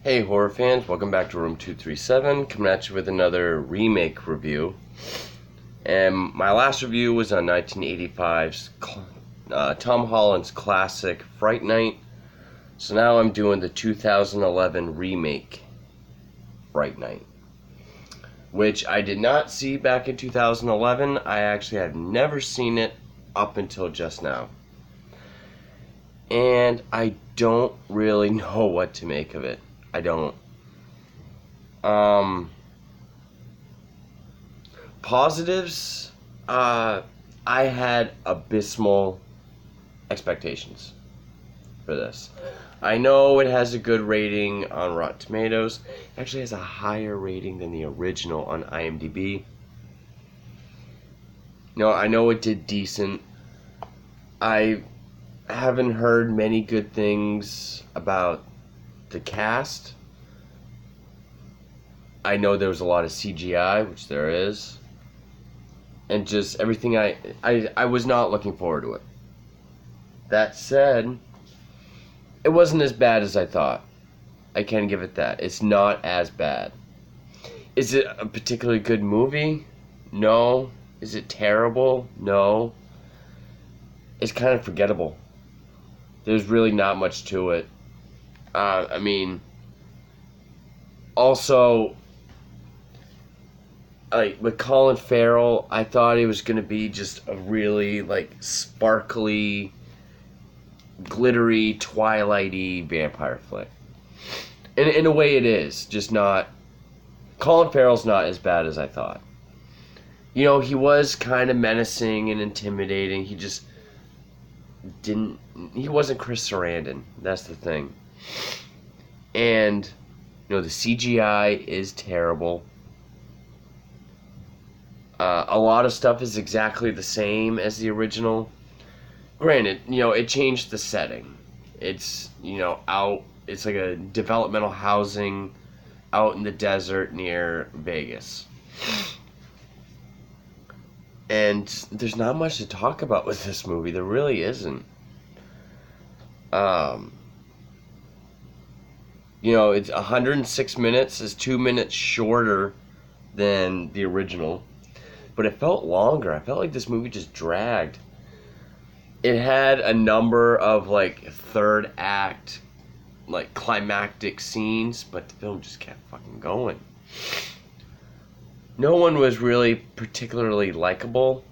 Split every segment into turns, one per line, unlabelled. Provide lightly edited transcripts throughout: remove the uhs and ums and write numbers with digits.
Hey horror fans, welcome back to Room 237, coming at you with another remake review. And my last review was on 1985's Tom Holland's classic Fright Night. So now I'm doing the 2011 remake Fright Night, which I did not see back in 2011. I actually have never seen it up until just now. And I don't really know what to make of it. I don't. Positives, I had abysmal expectations for this. I know it has a good rating on Rotten Tomatoes. It actually has a higher rating than the original on IMDb. I know it did decent. I haven't heard many good things about the cast. I know there was a lot of CGI, which there is, and just everything. I was not looking forward to it. That said, it wasn't as bad as I thought. I can give it that. It's not as bad. Is it a particularly good movie? No. Is it terrible? No. It's kind of forgettable. There's really not much to it. Also, with Colin Farrell, I thought he was going to be just a really, sparkly, glittery, twilighty vampire flick. And in a way it is, just not... Colin Farrell's not as bad as I thought. He was kind of menacing and intimidating. He just didn't... He wasn't Chris Sarandon. That's the thing. And, the CGI is terrible. A lot of stuff is exactly the same as the original. Granted, it changed the setting. It's, out... It's like a developmental housing out in the desert near Vegas. And there's not much to talk about with this movie. There really isn't. It's 106 minutes. It's 2 minutes shorter than the original. But it felt longer. I felt like this movie just dragged. It had a number of, third act, climactic scenes, but the film just kept fucking going. No one was really particularly likable.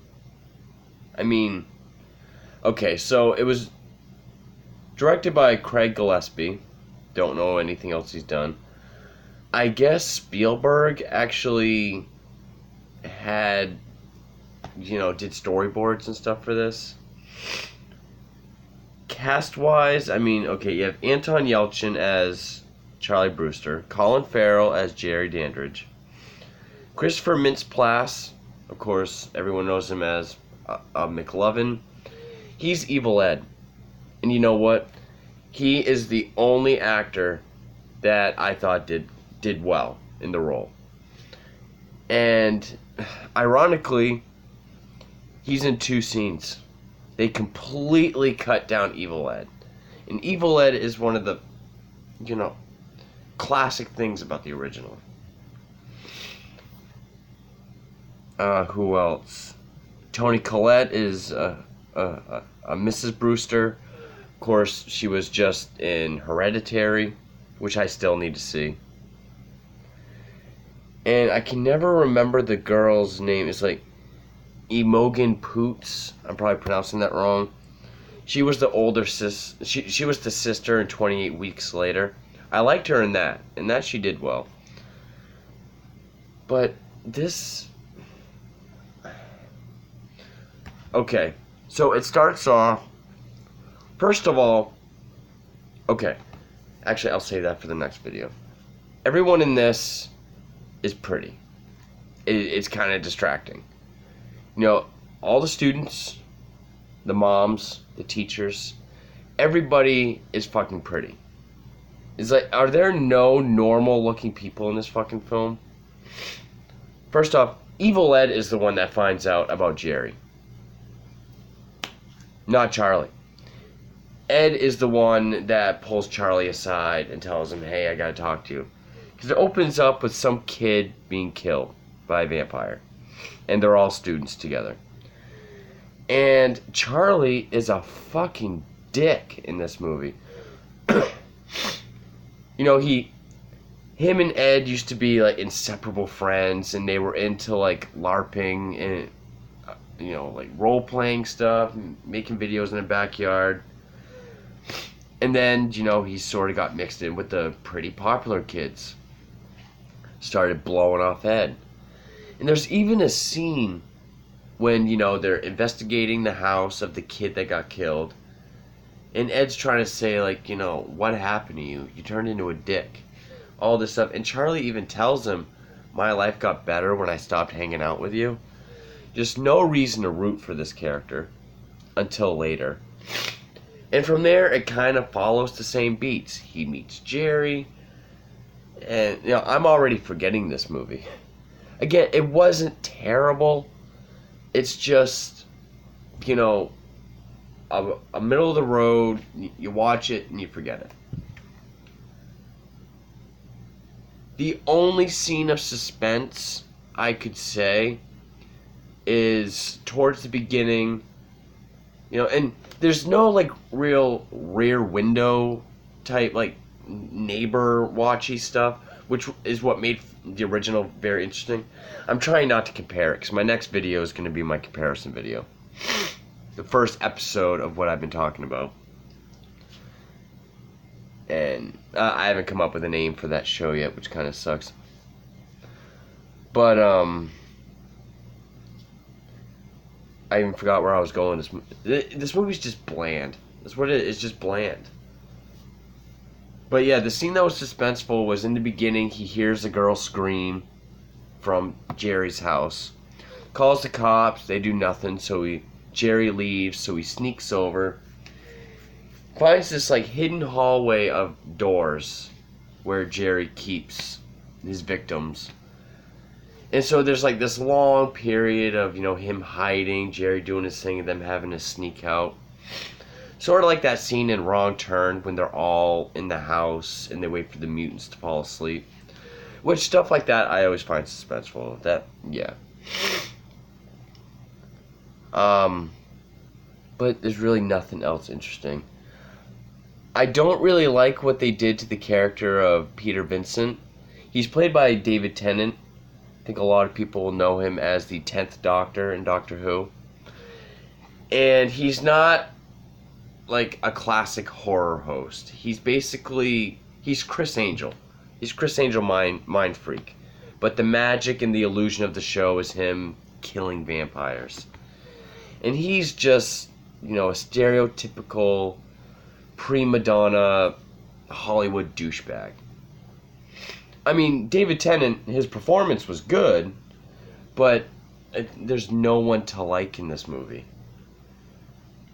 Okay, so it was directed by Craig Gillespie. Don't know anything else he's done. I guess Spielberg actually had, did storyboards and stuff for this. Cast-wise, you have Anton Yelchin as Charley Brewster, Colin Farrell as Jerry Dandridge, Christopher Mintz-Plasse, of course, everyone knows him as McLovin. He's Evil Ed. And you know what? He is the only actor that I thought did well in the role. And ironically, he's in 2 scenes. They completely cut down Evil Ed. And Evil Ed is one of the, classic things about the original. Who else? Toni Collette is Mrs. Brewster. Of course, she was just in Hereditary, which I still need to see. And I can never remember the girl's name. It's Imogen Poots. I'm probably pronouncing that wrong. She was the older she was the sister in 28 Weeks Later. I liked her in that. And that she did well. But this... Okay, so it starts off... First of all... Okay. Actually, I'll save that for the next video. Everyone in this is pretty. It's kind of distracting. All the students, the moms, the teachers, everybody is fucking pretty. It's are there no normal looking people in this fucking film? First off, Evil Ed is the one that finds out about Jerry. Not Charley. Ed is the one that pulls Charlie aside and tells him, hey, I gotta talk to you. Because it opens up with some kid being killed by a vampire. And they're all students together. And Charlie is a fucking dick in this movie. You know, him and Ed used to be like inseparable friends, and they were into like LARPing and, you know, like role-playing stuff, making videos in the backyard. And then, you know, he sort of got mixed in with the pretty popular kids. Started blowing off Ed. And there's even a scene when, you know, they're investigating the house of the kid that got killed. And Ed's trying to say, like, you know, what happened to you? You turned into a dick. All this stuff. And Charlie even tells him, my life got better when I stopped hanging out with you. Just no reason to root for this character until later. And from there, it kind of follows the same beats. He meets Jerry. And, you know, I'm already forgetting this movie. Again, it wasn't terrible. It's just, you know, a middle of the road. You watch it and you forget it. The only scene of suspense I could say is towards the beginning. You know, and there's no, like, real rear window type, like, neighbor watchy stuff, which is what made the original very interesting. I'm trying not to compare it, because my next video is going to be my comparison video. The first episode of what I've been talking about. And I haven't come up with a name for that show yet, which kind of sucks. But, I even forgot where I was going. This movie's just bland. That's what it is. It's just bland. But yeah, the scene that was suspenseful was in the beginning. He hears a girl scream from Jerry's house. Calls the cops. They do nothing. So Jerry leaves. So he sneaks over. Finds this like hidden hallway of doors where Jerry keeps his victims. And so there's like this long period of, you know, him hiding, Jerry doing his thing, and them having to sneak out. Sort of like that scene in Wrong Turn when they're all in the house and they wait for the mutants to fall asleep. Which, stuff like that I always find suspenseful. That, yeah. But there's really nothing else interesting. I don't really like what they did to the character of Peter Vincent. He's played by David Tennant. I think a lot of people will know him as the 10th Doctor in Doctor Who. And he's not like a classic horror host. He's Chris Angel. He's Chris Angel mind freak. But the magic and the illusion of the show is him killing vampires. And he's just, you know, a stereotypical prima donna Hollywood douchebag. I mean, David Tennant, his performance was good, but there's no one to like in this movie.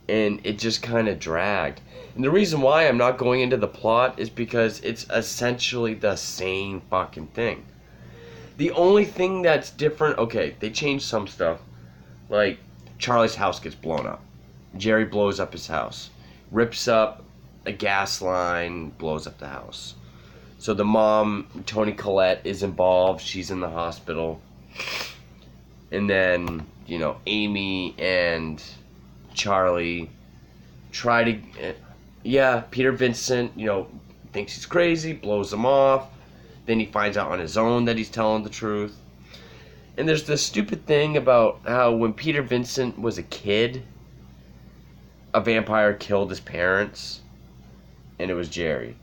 And it just kind of dragged. And the reason why I'm not going into the plot is because it's essentially the same fucking thing. The only thing that's different, okay, they changed some stuff. Like, Charlie's house gets blown up. Jerry blows up his house. Rips up a gas line, blows up the house. So the mom, Toni Collette, is involved. She's in the hospital. And then, you know, Amy and Charlie try to... Yeah, Peter Vincent, you know, thinks he's crazy, blows him off. Then he finds out on his own that he's telling the truth. And there's this stupid thing about how when Peter Vincent was a kid, a vampire killed his parents. And it was Jerry.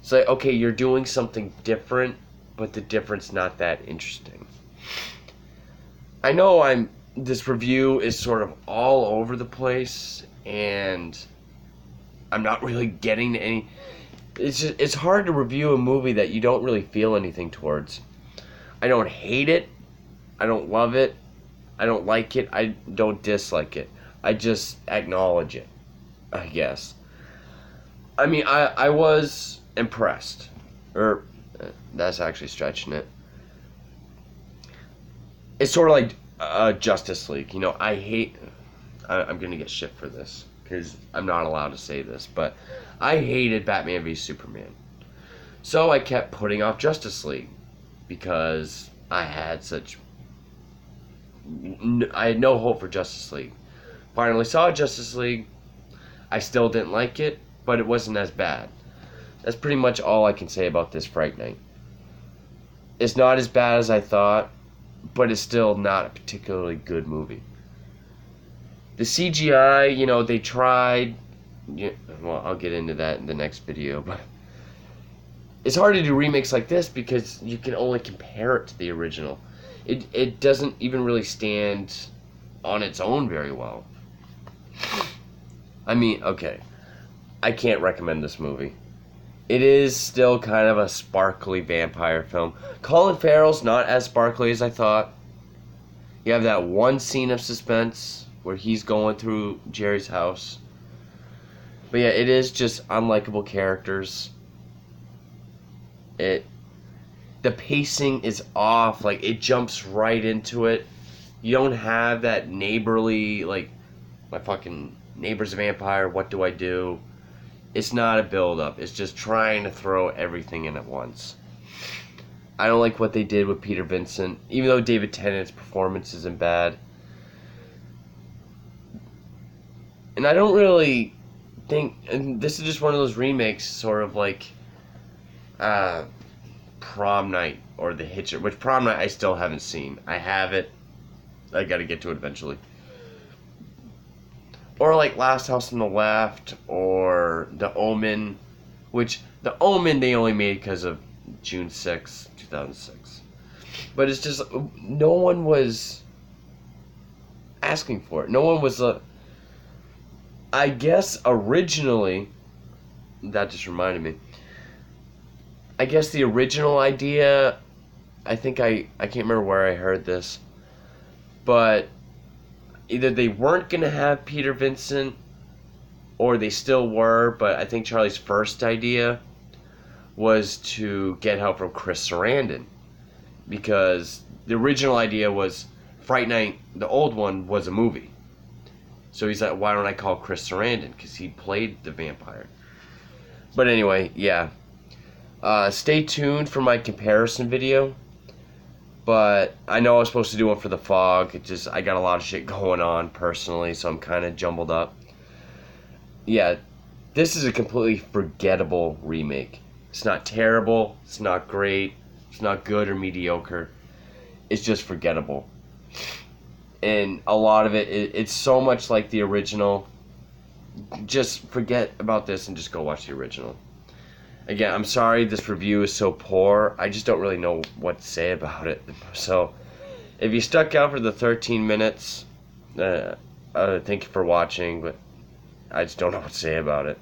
It's like, okay, you're doing something different, but the difference not that interesting. I know this review is sort of all over the place, and I'm not really getting to any... It's hard to review a movie that you don't really feel anything towards. I don't hate it. I don't love it. I don't like it. I don't dislike it. I just acknowledge it, I guess. I mean, I was impressed. Or, that's actually stretching it. It's sort of like Justice League. You know, I'm going to get shit for this. because I'm not allowed to say this, but I hated Batman v Superman. So I kept putting off Justice League because I had no hope for Justice League. Finally saw Justice League. I still didn't like it, but it wasn't as bad. That's pretty much all I can say about this Fright Night. It's not as bad as I thought, but it's still not a particularly good movie. The CGI, they tried. Well, I'll get into that in the next video, but it's hard to do remakes like this because you can only compare it to the original. It doesn't even really stand on its own very well. I mean, okay, I can't recommend this movie. It is still kind of a sparkly vampire film. Colin Farrell's not as sparkly as I thought. You have that one scene of suspense where he's going through Jerry's house. But yeah, it is just unlikable characters. The pacing is off. Like, it jumps right into it. You don't have that neighborly, like, my fucking neighbor's a vampire, what do I do? It's not a build-up. It's just trying to throw everything in at once. I don't like what they did with Peter Vincent, even though David Tennant's performance isn't bad. And I don't really think, and this is just one of those remakes, sort of like Prom Night or The Hitcher, which Prom Night I still haven't seen. I have it. I gotta get to it eventually. Or like Last House on the Left, or The Omen, which The Omen they only made because of June 6, 2006. But it's just, no one was asking for it. No one was, I guess originally, that just reminded me, I guess the original idea, I think I can't remember where I heard this, but either they weren't going to have Peter Vincent, or they still were, but I think Charlie's first idea was to get help from Chris Sarandon. Because the original idea was Fright Night, the old one, was a movie. So he's like, why don't I call Chris Sarandon? Because he played the vampire. But anyway, yeah. Stay tuned for my comparison video. But I know I was supposed to do one for The Fog. I got a lot of shit going on personally, so I'm kind of jumbled up. Yeah, this is a completely forgettable remake. It's not terrible. It's not great. It's not good or mediocre. It's just forgettable. And a lot of it's so much like the original. Just forget about this and just go watch the original. Again, I'm sorry this review is so poor. I just don't really know what to say about it. So, if you stuck out for the 13 minutes, thank you for watching, but I just don't know what to say about it.